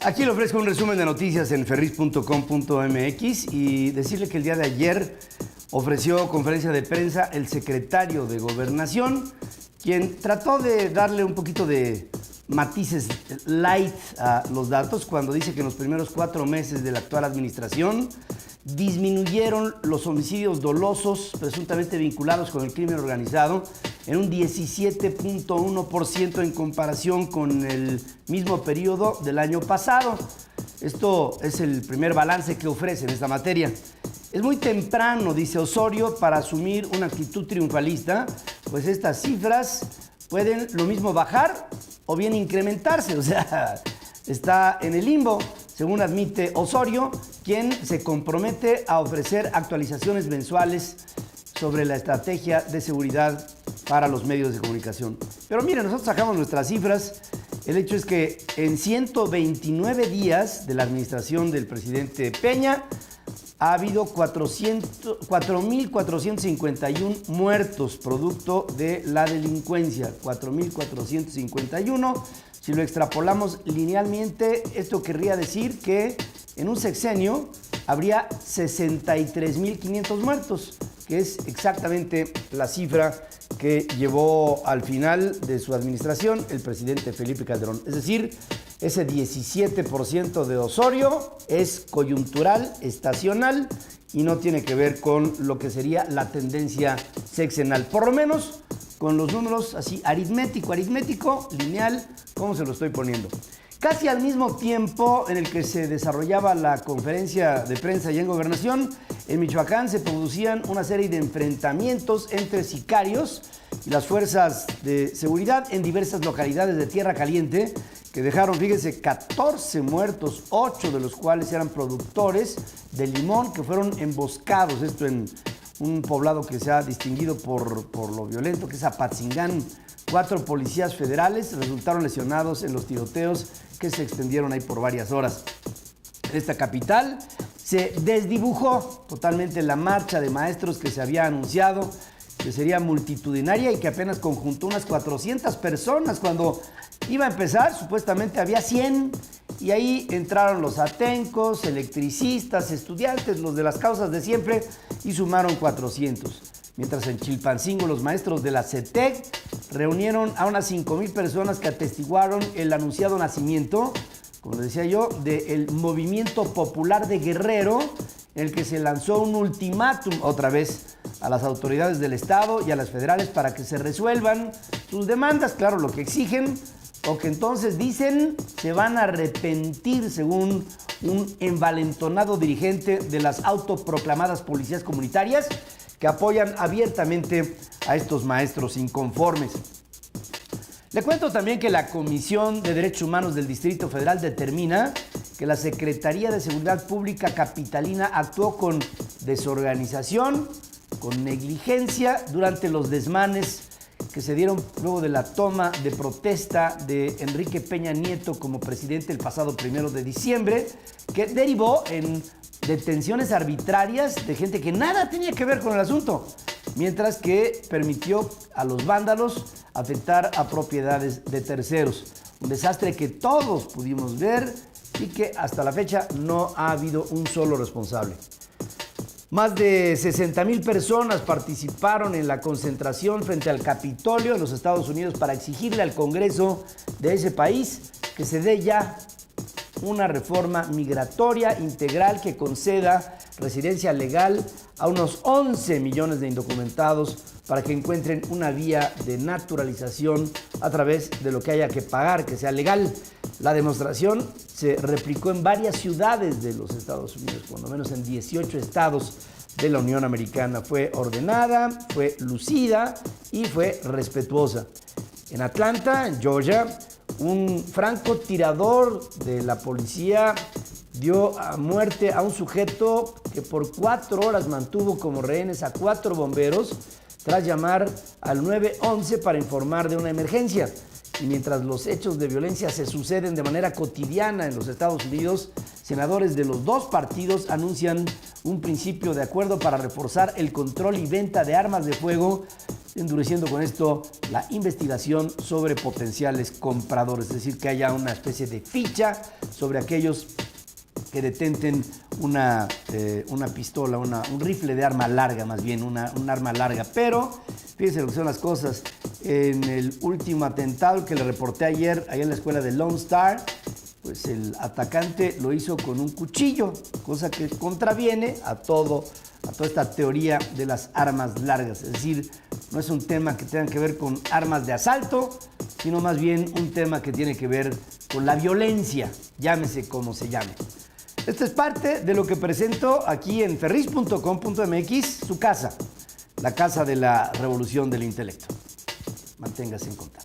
Aquí le ofrezco un resumen de noticias en ferris.com.mx y decirle que el día de ayer ofreció conferencia de prensa el secretario de Gobernación, quien trató de darle un poquito de matices light a los datos cuando dice que en los primeros 4 meses de la actual administración disminuyeron los homicidios dolosos presuntamente vinculados con el crimen organizado en un 17.1% en comparación con el mismo periodo del año pasado. Esto es el primer balance que ofrece en esta materia. Es muy temprano, dice Osorio, para asumir una actitud triunfalista, pues estas cifras pueden lo mismo bajar o bien incrementarse, o sea, está en el limbo, según admite Osorio, quien se compromete a ofrecer actualizaciones mensuales sobre la estrategia de seguridad para los medios de comunicación. Pero miren, nosotros sacamos nuestras cifras. El hecho es que en 129 días de la administración del presidente Peña ha habido 4.451 muertos producto de la delincuencia. 4.451. Si lo extrapolamos linealmente, esto querría decir que en un sexenio habría 63.500 muertos, que es exactamente la cifra que llevó al final de su administración el presidente Felipe Calderón. Es decir, ese 17% de Osorio es coyuntural, estacional y no tiene que ver con lo que sería la tendencia sexenal. Por lo menos con los números así aritmético, lineal, como se lo estoy poniendo. Casi al mismo tiempo en el que se desarrollaba la conferencia de prensa y en Gobernación, en Michoacán se producían una serie de enfrentamientos entre sicarios y las fuerzas de seguridad en diversas localidades de Tierra Caliente que dejaron, fíjense, 14 muertos, 8 de los cuales eran productores de limón que fueron emboscados, esto en un poblado que se ha distinguido por lo violento, que es Apatzingán. 4 policías federales resultaron lesionados en los tiroteos que se extendieron ahí por varias horas. En esta capital se desdibujó totalmente la marcha de maestros que se había anunciado, que sería multitudinaria y que apenas conjuntó unas 400 personas. Cuando iba a empezar, supuestamente había 100, y ahí entraron los atencos, electricistas, estudiantes, los de las causas de siempre, y sumaron 400. Mientras en Chilpancingo los maestros de la CETEC reunieron a unas 5,000 personas que atestiguaron el anunciado nacimiento, como decía yo, del Movimiento Popular de Guerrero, en el que se lanzó un ultimátum otra vez a las autoridades del Estado y a las federales para que se resuelvan sus demandas, claro, lo que exigen, o que entonces dicen se van a arrepentir, según un envalentonado dirigente de las autoproclamadas policías comunitarias, que apoyan abiertamente a estos maestros inconformes. Le cuento también que la Comisión de Derechos Humanos del Distrito Federal determina que la Secretaría de Seguridad Pública capitalina actuó con desorganización, con negligencia durante los desmanes que se dieron luego de la toma de protesta de Enrique Peña Nieto como presidente el pasado 1 de diciembre, que derivó en detenciones arbitrarias de gente que nada tenía que ver con el asunto, mientras que permitió a los vándalos afectar a propiedades de terceros. Un desastre que todos pudimos ver y que hasta la fecha no ha habido un solo responsable. Más de 60,000 personas participaron en la concentración frente al Capitolio de los Estados Unidos para exigirle al Congreso de ese país que se dé ya una reforma migratoria integral que conceda residencia legal a unos 11 millones de indocumentados para que encuentren una vía de naturalización a través de lo que haya que pagar, que sea legal. La demostración se replicó en varias ciudades de los Estados Unidos, por lo menos en 18 estados de la Unión Americana. Fue ordenada, fue lucida y fue respetuosa. En Atlanta, en Georgia, un francotirador de la policía dio a muerte a un sujeto que por 4 horas mantuvo como rehenes a 4 bomberos tras llamar al 911 para informar de una emergencia. Y mientras los hechos de violencia se suceden de manera cotidiana en los Estados Unidos, senadores de los dos partidos anuncian un principio de acuerdo para reforzar el control y venta de armas de fuego, endureciendo con esto la investigación sobre potenciales compradores. Es decir, que haya una especie de ficha sobre aquellos que detenten una pistola, un rifle de arma larga, más bien, un arma larga. Pero fíjense lo que son las cosas. En el último atentado que le reporté ayer, allá en la escuela de Lone Star, pues el atacante lo hizo con un cuchillo, cosa que contraviene a toda esta teoría de las armas largas. Es decir, no es un tema que tenga que ver con armas de asalto, sino más bien un tema que tiene que ver con la violencia, llámese como se llame. Esto es parte de lo que presento aquí en ferris.com.mx, su casa, la casa de la revolución del intelecto. Manténgase en contacto.